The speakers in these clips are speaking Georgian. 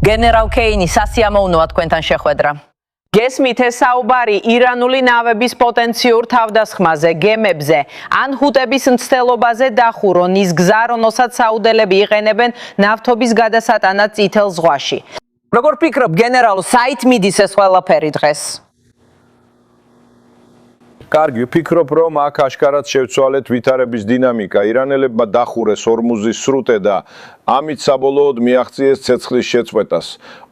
გენერალ კეინი სასიამოვნოა თქვენთან შეხვედრა. გესმით ეს საუბარი ირანული ნავების პოტენციურ თავდასხმაზე, გემებზე, ან ჰუტების მცდელობაზე დახურონ ის გზა, რომელსაც საუდელები იყენებენ ნავთობის გადასატანად წითელ ზღვაში. როგორ ფიქრობ, გენერალ, საით მიდის ეს ყველაფერი დღეს? კარგი, ვფიქრობ, რომ აქ აშკარად შევცვალეთ ვითარების დინამიკა. ირანელებმა დახურეს ორმუზის სრუტე და ამით საბოლოოდ მიაღწიეს ცეცხლის შეწყვეტას.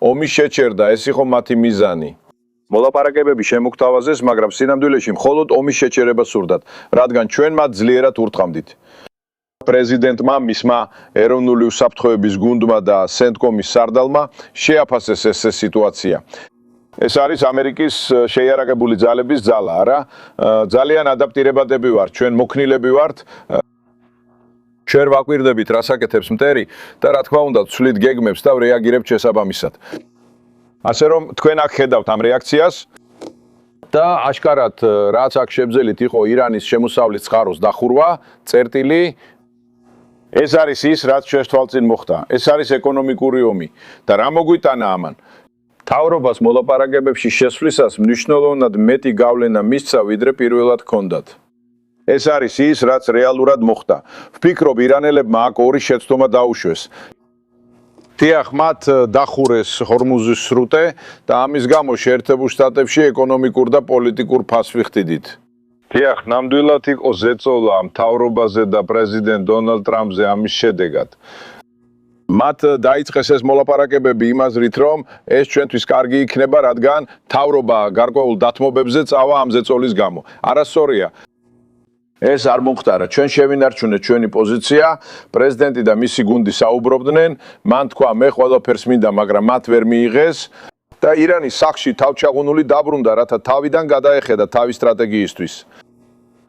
ომი შეჩერდა, ეს იყო მათი მიზანი. მოლაპარაკებები შემოგთავაზეს, მაგრამ სინამდვილეში მხოლოდ ომის შეჩერება სურდათ, რადგან ჩვენ მათ ძლიერად ურთყამდით. პრეზიდენტმა, მისმა ეროვნული უსაფრთხოების გუნდმა და სენტკომის სარდალმა შეაფასეს ეს სიტუაცია. ეს არის ამერიკის შეიარაღებული ძალების ძალა, არა? ძალიან ადაპტირებადები ვართ, ჩვენ მოქნილები ვართ. ჩვენ ვაკვირდებით, რას აკეთებს მტერი და რა თქმა უნდა, ვცვლით გეგმებს და რეაგირებთ შესაბამისად. ასე რომ თქვენ აქ ხედავთ ამ რეაქციას და აშკარად რაც აქ შეგძელით იყო ირანის შემოსავლის წყაროს დახურვა, წერტილი ეს არის ის, რაც ჩვენს თვალწინ მოხდა. ეს არის ეკონომიკური ომი და რა მოგვიტანა ამან? თავრობას მოლაპარაკებებში შესვლისას მნიშვნელოვნად მეტი გავლენა მისცა, ვიდრე პირველად ჰქონდათ. ეს არის ის, რაც რეალურად მოხდა. ვფიქრობ, ირანელებმა აქ ორი შეცდომა დაუშვეს. დიახ, მათ დახურეს ჰორმუზის სრუტე და ამის გამო შეერთებულ შტატებში ეკონომიკურ და პოლიტიკურ ფასს ვიხდიდით. დიახ, ნამდვილად იყო ზეწოლა მთავრობაზე და პრეზიდენტ დონალდ ტრამპზე ამის შედეგად. მათ დაიწყეს ეს მოლაპარაკებები იმ აზრით, რომ ეს ჩვენთვის კარგი იქნება, რადგან მთავრობა გარკვეულ დათმობებზე წავა ამ ზეწოლის გამო. არასწორია. ეს არ მომხდარა. ჩვენ შევინარჩუნეთ ჩვენი პოზიცია, პრეზიდენტი და მისი გუნდი საუბრობდნენ, მან თქვა, მე ყველაფერს მინდა, მაგრამ მათ ვერ მიიღეს და ირანის სახლში თავჩაღუნული დაბრუნდა, რათა თავიდან გადაეხედა თავის სტრატეგიისთვის.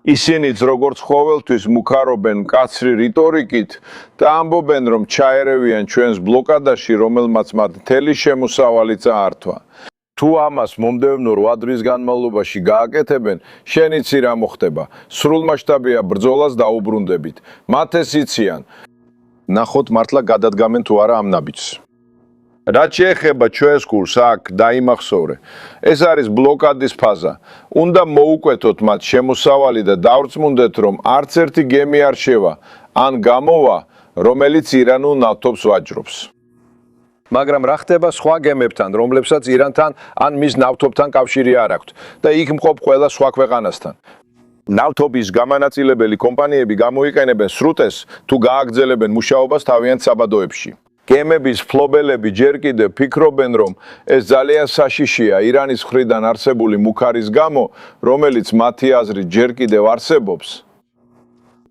ისინიც როგორც ყოველთვის მუქარობენ მკაცრი რიტორიკით და ამბობენ, რომ ჩაერევიან ჩვენს ბლოკადაში, რომელმაც მათ მთელი შემოსავალი წაართვა. თუ ამას მომდევნო 8 დღის განმავლობაში გააკეთებენ, შენ იცი რა მოხდება. სრულმასშტაბია ბრძოლას დაუბრუნდებით. მათ ეს იციან. ნახოთ მართლა გადადგამენ თუ არა ამ ნაბიჯს. რაც შეეხება ჩვენს გულს აქ დაიმახსოვრე. ეს არის ბლოკადის ფაზა. უნდა მოუკვეთოთ მათ შემოსავალი და დავრწმუნდეთ, რომ არც ერთი გემი არ შევა, ან გამოვა, რომელიც ირანულ ნავთობს ვაჭრობს. მაგრამ რა ხდება სხვა გემებთან, რომლებსაც ირანთან ან მის ნავთობთან კავშირი არ აქვთ და იქ მყოფ ყველა სხვა ქვეყანასთან. ნავთობის გამანაწილებელი კომპანიები გამოიყენებენ სრუტეს თუ გააგრძელებენ მუშაობას თავიანთ საბადოებში. გემების ფლობელები ჯერ კიდევ ფიქრობენ, რომ ეს ძალიან საშიშია ირანის მხრიდან არსებული მუქარის გამო, რომელიც მათი აზრით ჯერ კიდევ არსებობს.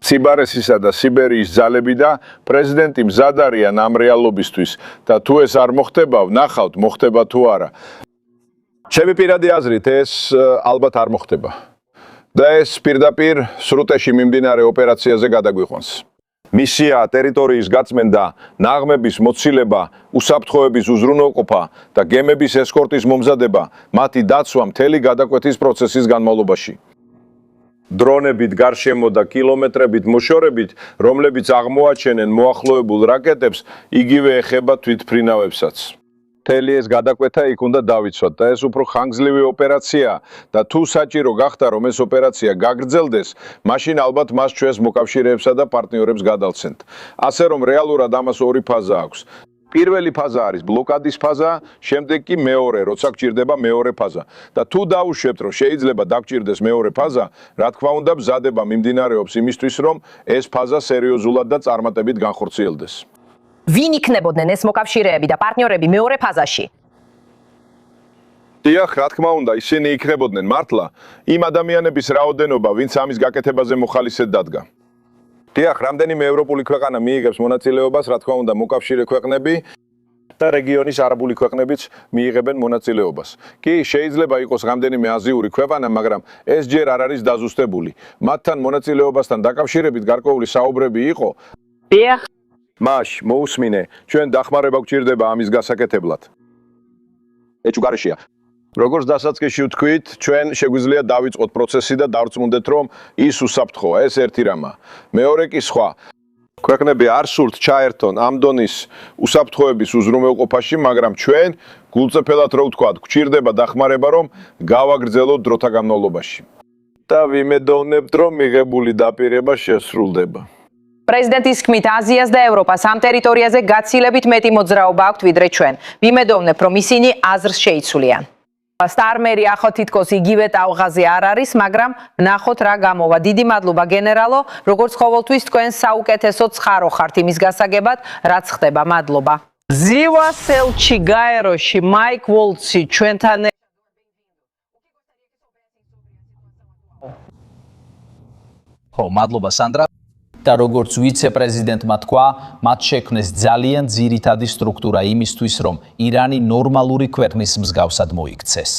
ციბარესისა და სიბერიის ძალები და პრეზიდენტი მზად არიან ამ რეალობისთვის და თუ ეს არ მოხდება, ვნახავთ მოხდება თუ არა. ჩემი პირადი აზრით ეს ალბათ არ მოხდება. და ეს პირდაპირ სრუტეში მიმდინარე ოპერაციაზე გადაგვიყვანს. მისია ტერიტორიის გაწმენდა, ნაღმების მოცილება, უსაფრთხოების უზრუნველყოფა და გემების ესკორტის მომზადება, მათი დაცვა მთელი გადაკვეთის პროცესის განმავლობაში. დრონებით გარშემო და კილომეტრებით მოშორებით, რომლებიც აღმოაჩენენ მოახლოებულ რაკეტებს, იგივე ეხება თვითმფრინავებსაც. მთელი ეს გადაკვეთა იქ უნდა დავიცვათ და ეს უფრო ხანგრძლივი ოპერაციაა და თუ საჭირო გახდა, რომ ეს ოპერაცია გაგრძელდეს, მაშინ ალბათ მას ჩვენს მოკავშირეებსა და პარტნიორებს გადავცემთ. ასე რომ რეალურად ამას ორი ფაზა აქვს. პირველი ფაზა არის ბლოკადის ფაზა, შემდეგ კი მეორე, როცა გჭირდება მეორე ფაზა. და თუ დაუშვებთ, რომ შეიძლება დაგჭირდეს მეორე ფაზა, რა თქმა უნდა, მზადება მიმდინარეობს იმისთვის, რომ ეს ფაზა სერიოზულად და წარმატებით განხორციელდეს. ვინ იქნებოდნენ ეს მოკავშირეები და პარტნიორები მეორე ფაზაში? დიახ, რა თქმა უნდა, ისინი იქნებოდნენ მართლა იმ ადამიანების რაოდენობა, ვინც ამის გაკეთებაზე მოხალისედ დადგა. დიახ, რამდენიმე ევროპული ქვეყანა მიიღებს მონაწილეობას, რა თქმა უნდა, მოკავშირე ქვეყნები და რეგიონის არაბული ქვეყნებიც მიიღებენ მონაწილეობას. კი, შეიძლება იყოს რამდენიმე აზიური ქვეყანა, მაგრამ ეს ჯერ არ არის დაზუსტებული. მათთან მონაწილეობასთან დაკავშირებით გარკვეული საუბრები იყო. დიახ. მაშ, მოусმინე, ჩვენ დახმარება გვჭირდება ამის გასაკეთებლად. ეჭუგარეშია. როგორც დასაწყისში ვთქვით, ჩვენ შეგვიძლია დავიწყოთ პროცესი და დავწმუნდეთ, რომ ის უსაფრთხოა, ეს ერთი რამა. მეორე კი სხვა. ქვეყნები არ სურთ ჩაერთონ ამ დონის უსაფრთხოების უზრუნველყოფაში, მაგრამ ჩვენ გულწრფელად რო ვთქვათ, გვჭირდება დახმარება, რომ გავაგრძელოთ დროთა განმავლობაში. და ვიმედოვნებთ, რომ მიღებული დაპირება შესრულდება. პრეზიდენტის თქმით, აზიას და ევროპას ამ ტერიტორიაზე გაცილებით მეტი მოძრაობა აქვთ ვიდრე ჩვენ. ვიმედოვნებთ, რომ ისინი აზრს შეიცვლიან. სტარმერი ახო თითქოს იგივე ტალღაზე არ არის, მაგრამ ნახოთ რა გამოვა. დიდი მადლობა გენერალო, როგორც ყოველთვის თქვენ საუკეთესო ცხარო ხართ იმის გასაგებად, რაც ხდება. მადლობა. ზივა სელჩი გაეროში, მაიკ ვოლცი ჩვენთან ხო, მადლობა სანდრა. და როგორც ვიცე-პრეზიდენტმა თქვა, მათ შექმნეს ძალიან ძირითადი სტრუქტურა იმისთვის, რომ ირანი ნორმალური ქვეყნის მსგავსად მოიქცეს.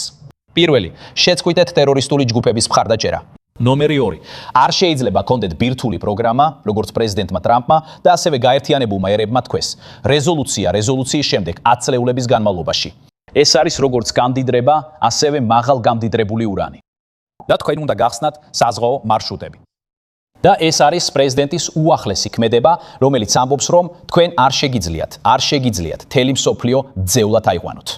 პირველი, შეწყვიტეთ ტერორისტული ჯგუფების მხარდაჭერა. ნომერი 2, არ შეიძლება კონდეთ ბირთვული პროგრამა, როგორც პრეზიდენტმა ტრამპმა და ასევე გაერთიანებულმა ერებმა თქვეს. რეზოლუციის შემდეგ 10 წლეულების განმავლობაში. ეს არის როგორც გამდიდრება, ასევე მაღალ გამდიდრებული урანი. და თქვენ უნდა გახსნათ საზღვაო მარშრუტები. და ეს არის პრეზიდენტის უახლესი ქმედება, რომელიც ამბობს, რომ თქვენ არ შეგიძლიათ თელი მსოფლიო ძევლად აიყვანოთ.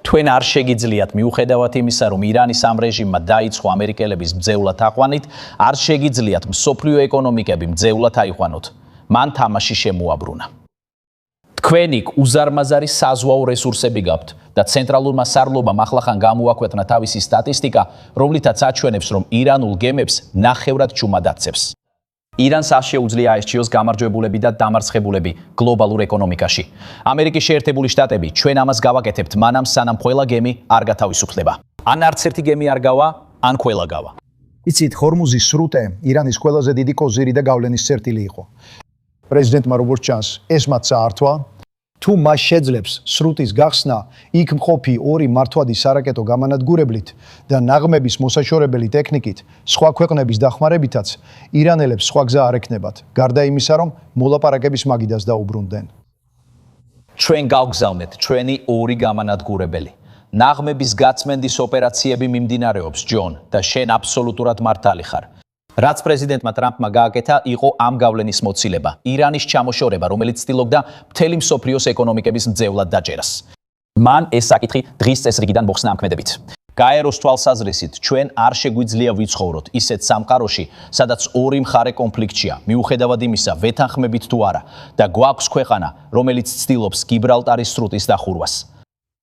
თქვენ არ შეგიძლიათ მიუხედავად იმისა, რომ ირანის ამ რეჟიმმა დაიწყო ამერიკელების მძევლად აყვანით, არ შეგიძლიათ მსოფლიო ეკონომიკები მძევლად აიყვანოთ. მან თამაში შემოაბრუნა. თქვენი უზარმაზარი საზღვაო რესურსები გაქვთ და ცენტრალურმა სარლობამ ახლახან გამოაქვეყნა თავისი სტატისტიკა, რომლითაც აჩვენებს, რომ ირანულ გემებს ნახევრად ჩუმად აცებს. ირანს არ შეუძლია აერჩიოს გამარჯვებულები და დამარცხებულები გლობალურ ეკონომიკაში. ამერიკის შეერთებული შტატები ჩვენ ამას გავაკეთებთ მანამ სანამ ყველა გემი არ გათავისუფლდება. ან არც ერთი გემი არ გავა, ან ყველა გავა. იცით, ჰორმუზის სრუტე ირანის ყველაზე დიდი კოზირი და გავლენის წერტილი იყო. პრეზიდენტმა როგორც ჩანს, ეს მათ საართვა. თუ მას შეძლებს სრუტის გახსნა იქ მყოფი ორი მართვადი სარაკეტო გამანადგურებლით და ნაღმების მოსაშორებელი ტექნიკით, სხვა ქვეყნების დახმარებითაც, ირანელებს სხვა გზა არ ექნებათ, გარდა იმისა, რომ მოლაპარაკების მაგიდას დაუბრუნდნენ. ჩვენ გავგზავნეთ ჩვენი ორი გამანადგურებელი. ნაღმების გაწმენდის ოპერაციები მიმდინარეობს, ჯონ, და შენ აბსოლუტურად მართალი ხარ. რაც პრეზიდენტმა ტრამპმა გააკეთა, იყო ამ გავლენის მოცილება, ირანის ჩამოშორება, რომელიც ცდილობდა მთელი მსოფლიოს ეკონომიკების მძევლად დაჭერას. მან ეს საკითხი დღის წესრიგიდან მოხსნა ამ ქმედებით. გაეროს თვალსაზრისით, ჩვენ არ შეგვიძლია ვიცხოვროთ ისეთ სამყაროში, სადაც ორი მხარე კონფლიქტშია, მიუხედავად იმისა, ვეთანხმებით თუ არა, და გვაქვს ქვეყანა, რომელიც ცდილობს გიბრალტარის სრუტის დახურვას.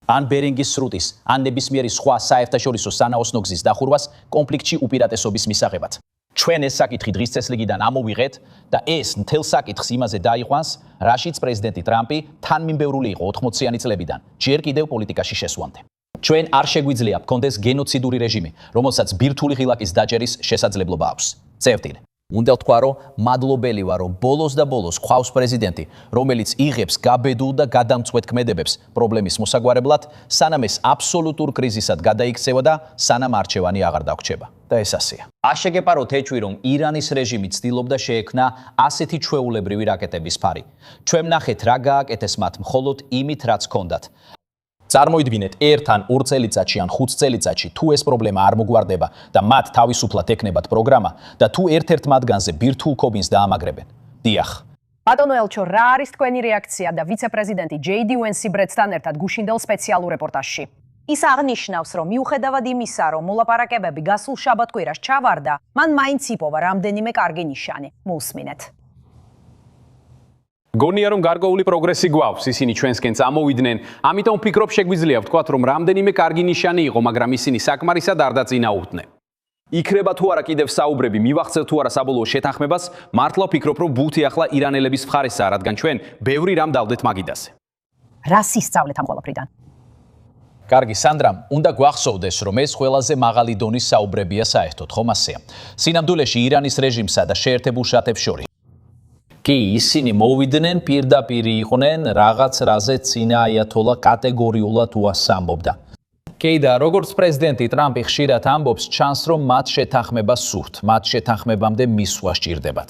ან ბერინგის სრუტის, ან ნებისმიერი სხვა საერთაშორისო სანაოსნო გზის დახურვას კონფლიქტში უპირატესობის მისაღებად. ჩვენ ეს საკითხი დღის წესრიგიდან ამოვიღეთ და ეს მთელ საკითხს იმაზე დაიყვანს, რაშიც პრეზიდენტი ტრამპი თანმიმდევრული იყო 80-იანი წლებიდან, ჯერ კიდევ პოლიტიკაში შესვლამდე. ჩვენ არ შეგვიძლია გქონდეს გენოციდური რეჟიმი, რომელსაც ბირთვული ღილაკის დაჭერის შესაძლებლობა აქვს. წევთილ. უნდა ვთქვა, რომ მადლობელი ვარ, რომ ბოლოს და ბოლოს გვყავს პრეზიდენტი, რომელიც იღებს გაბედულ და გადამწყვეტ ქმედებებს პრობლემის მოსაგვარებლად, სანამ ეს აბსოლუტურ კრიზისად გადაიქცევა და სანამ არჩევანი აღარ დაგვრჩება. და ეს ასეა. არ შეგეპაროთ ეჭვი, რომ ირანის რეჟიმი ცდილობდა შეექმნა ასეთი ჩვეულებრივი რაკეტების ფარი. ჩვენ ვნახეთ რა გააკეთეს მათ მხოლოდ იმით, რაც ჰქონდათ. წარმოიდგინეთ, ერთ ან 2 წელიწადში ან 5 წელიწადში თუ ეს პრობლემა არ მოგვარდება და მათ თავისუფლად ეკნებათ პროგრამა და თუ ერთ-ერთ მათგანზე ბირთვულ ქობინს დაამაგრებენ. დიახ. ბატონო ელჩო, რა არის თქვენი რეაქცია და ვიცე-პრეზიდენტი JD Vance ბრეტსთან ერთად გუშინდელ სპეციალურ რეპორტაჟში? ის აღნიშნავს, რომ მიუხედავად იმისა, რომ მოლაპარაკებები გასულ შაბათ-კვირას ჩავარდა, მან მაინც იპოვა რამდენიმე კარგი ნიშანი. მოусმინეთ. გონია რომ გარკვეული პროგრესი გვაქვს, ისინი ჩვენსკენ წამოვიდნენ, ამიტომ ვფიქრობ შეგვიძლია ვთქვათ, რომ რამდენიმე კარგი ნიშანი იყო, მაგრამ ისინი საკმარისად არ დაწინაურდნენ. იქნება თუ არა კიდევ საუბრები, მივახცევ თუ არა საბოლოო შეთანხმებას, მართლა ვფიქრობ, რომ ბუთი ახლა ირანელების მხარესაა, რადგან ჩვენ ბევრი რამ დავდეთ მაგიდაზე. რა სისწავლეთ ამ ყველაფრიდან? კარგი, სანდრამ, უნდა გვახსოვდეს, რომ ეს ყველაზე მაღალი დონის საუბრებია საერთოდ, ხომ ასეა? სინამდვილეში ირანის რეჟიმსა და შეერთებულ შტატებს შორის. კი, ისინი მოვიდნენ პირდაპირ იყვნენ რაღაც რაზე წინა აიათოლა კატეგორიულად უასს ამბობდა. კი და როგორც პრეზიდენტი ტრამპი ხშირად ამბობს, ჩანს რომ მათ შეთანხმება სურთ, მათ შეთანხმებამდე მისვლა სჭირდებათ.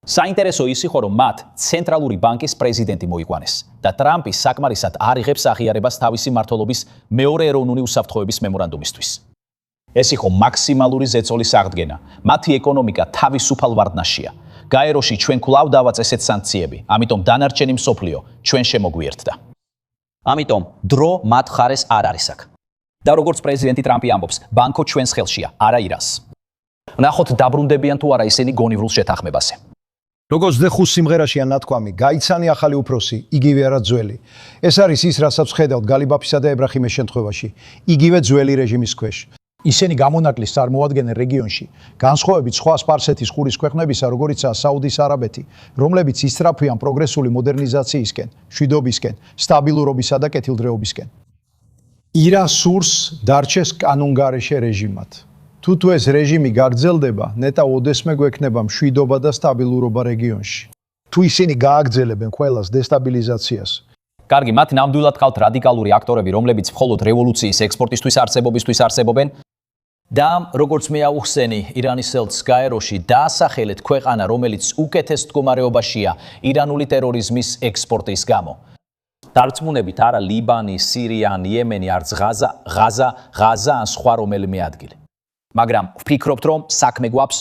საინტერესო ის იყო, რომ მათ ცენტრალური ბანკის პრეზიდენტი მოიყვანეს და ტრამპი საკმარისად არ იღებს აღიარებას თავისი მმართველობის მეორე ეროვნული უსაფრთხოების მემორანდუმისთვის. ეს იყო მაქსიმალური ზეწოლის აღდგენა. მათი ეკონომიკა თავისუფალ ვარდნაშია. გაეროში ჩვენ კვლავ დავაწესეთ სანქციები, ამიტომ დანარჩენი მსოფლიო ჩვენ შემოგვიერთდა. ამიტომ დრო მათ ხარეს არ არის აქ. და როგორც პრეზიდენტი ტრამპი ამბობს, ბანკო ჩვენს ხელშია, არა ირანს. ნახოთ დაბრუნდებიან თუ არა ისინი გონივრულ შეთანხმებაზე. როგორც დეხუს სიმღერაში ანათქვამი, გაიცანი ახალი უფროსი, იგივე არა ძველი. ეს არის ის, რასაც ვხედავთ გალიბაფისა და ებრაჰიმის შემთხვევაში, იგივე ძველი რეჟიმის ქვეშ. ისინი გამონაკლისს წარმოადგენენ რეგიონში, განსხვავებით სხვა სპარსეთის ყურის ქვეყნებისა, როგორიცაა საუდის არაბეთი, რომლებიც ისწრაფვიან პროგრესული მოდერნიზაციისკენ, მშვიდობისკენ, სტაბილურობისა და კეთილდღეობისკენ. ირანს სურს დარჩეს კანონგარეშე რეჟიმად. თუ ეს რეჟიმი გაგრძელდება, ნეტა ოდესმე გვექნება მშვიდობა და სტაბილურობა რეგიონში. თუ ისინი გააგრძელებენ ყველას დესტაბილიზაციას, კარგი, მათ ნამდვილად ყავთ რადიკალური აქტორები, რომლებიც მხოლოდ რევოლუციის ექსპორტისთვის არსებობისთვის არსებობენ. და როგორც მე აუხსენი, ირანის ელჩს გაეროში დაასახელეთ ქვეყანა, რომელიც უკეთეს მდგომარეობაშია ირანული ტერორიზმის ექსპორტის გამო. დარწმუნებით არა ლიბანი, სირია, იემენი, არც ღაზა ან სხვა რომელიმე ადგილი. მაგრამ ვფიქრობთ, რომ საქმე გვაქვს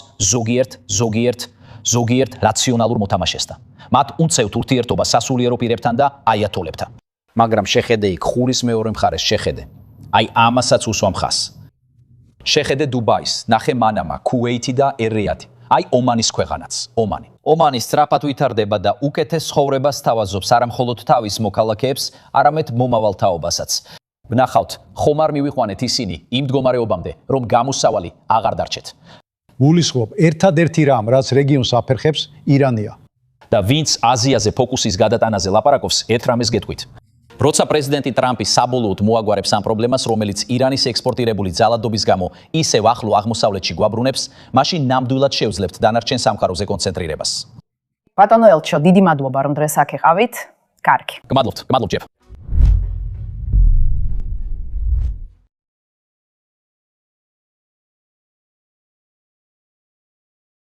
ზოგიერთ რაციონალურ მოთამაშესთან. მათ უნცევთ ურთიერთობა სასულიერო პირებთან და აიათოლებთან. მაგრამ შეხედე იქ ხურის მეორე მხარეს შეხედე. აი ამასაც უსვამ ხას. შეხედე დუბაის, ნახე მანამა, ქუვეითი და ერ-რიადი. აი ომანის ქვეყანაც, ომანი. ომანი სწრაფად ვითარდება და უკეთეს ცხოვრებას თავაზობს არა მხოლოდ თავის მოქალაქეებს, არამედ მომავალ თაობასაც. ვნახავთ, ხომ არ მივიყვანეთ ისინი იმ მდგომარეობამდე, რომ გამოსავალი აღარ დარჩეთ. გულისხმობ, ერთადერთი რამ, რაც რეგიონს აფერხებს, ირანია. და ვინც აზიაზე ფოკუსის გადატანაზე ლაპარაკობს, ერთ რამეს გეტყვით. როცა პრეზიდენტი ტრამპი საბოლოოდ მოაგვარებს ამ პრობლემას, რომელიც ირანის ექსპორტირებული ძალადობის გამო ისევ ახლო აღმოსავლეთში გვაბრუნებს, მაშინ ნამდვილად შევძლებთ დანარჩენ სამყაროზე კონცენტრირებას. ბატონო ელჩო, დიდი მადლობა რომ დღეს აქ იყავით. კარგი. გმადლობთ, ჯეფ.